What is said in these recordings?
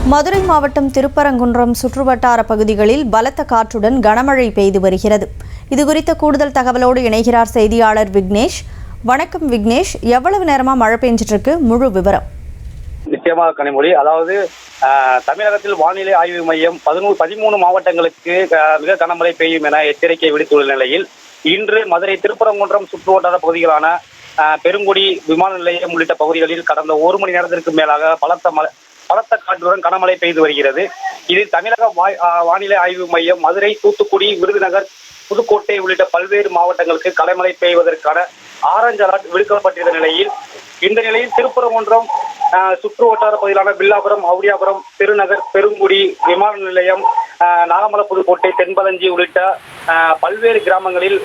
மதுரை மாவட்டம் திருப்பரங்குன்றம் சுற்றுவட்டார பகுதிகளில் பலத்த காற்றுடன் கனமழை பெய்து வருகிறது. இதுகுறித்த கூடுதல் தகவலோடு இணைகிறார் செய்தியாளர் விக்னேஷ். வணக்கம் விக்னேஷ், எவ்வளவு நேரமா மழை பெஞ்சிட்டு இருக்கு? முழு விவரம். நிச்சயமாக கனிமொழி, அதாவது தமிழகத்தில் வானிலை ஆய்வு மையம் 13 மாவட்டங்களுக்கு மிக கனமழை பெய்யும் என எச்சரிக்கை விடுத்துள்ள நிலையில் இன்று மதுரை திருப்பரங்குன்றம் சுற்றுவட்டார பகுதிகளான பெருங்குடி விமான நிலையம் உள்ளிட்ட பகுதிகளில் கடந்த 1 மணி நேரத்திற்கு மேலாக பலத்த காற்றுடன் கனமழை பெய்து வருகிறது. இதில் தமிழக வானிலை ஆய்வு மையம் மதுரை, தூத்துக்குடி, விருதுநகர், புதுக்கோட்டை உள்ளிட்ட பல்வேறு மாவட்டங்களுக்கு கனமழை பெய்வதற்கான ஆரஞ்சு அலர்ட் விடுக்கப்பட்டிருந்த நிலையில் இந்த நிலையில் திருப்பரங்குன்றம் சுற்று வட்டார பகுதியிலான வில்லாபுரம், அவுடியாபுரம், திருநகர், பெருங்குடி, விமான நிலையம், நாகமலை, புதுக்கோட்டை, தென்பதஞ்சி உள்ளிட்ட பல்வேறு கிராமங்களில்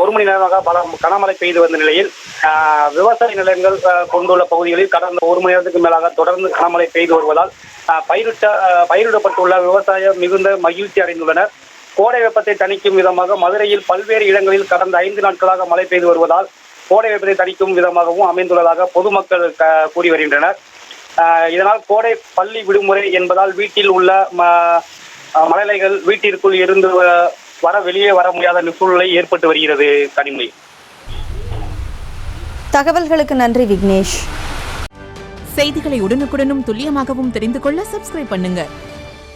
1 மணி நேரமாக கனமழை பெய்து வந்த நிலையில் விவசாய நிலங்கள் கொண்டுள்ள பகுதிகளில் கடந்த 1 மணி நேரத்துக்கு மேலாக தொடர்ந்து கனமழை பெய்து வருவதால் பயிரிடப்பட்டுள்ள விவசாயம் மிகுந்த மகிழ்ச்சி அடைந்துள்ளனர். கோடை வெப்பத்தை தணிக்கும் விதமாக மதுரையில் பல்வேறு இடங்களில் கடந்த 5 நாட்களாக மழை பெய்து வருவதால் கோடை வெப்பத்தை தணிக்கும் விதமாகவும் அமைந்துள்ளதாக பொதுமக்கள் கூறி வருகின்றனர். இதனால் கோடை பள்ளி விடுமுறை என்பதால் வீட்டில் உள்ள மழலைகள் வீட்டிற்குள் இருந்து வெளியே வர முடியாத சூழ்நிலை ஏற்பட்டு வருகிறது. கனிமொழி, தகவல்களுக்கு நன்றி விக்னேஷ். செய்திகளை உடனுக்குடனும் துல்லியமாகவும் தெரிந்து கொள்ள சப்ஸ்கிரைப் பண்ணுங்க.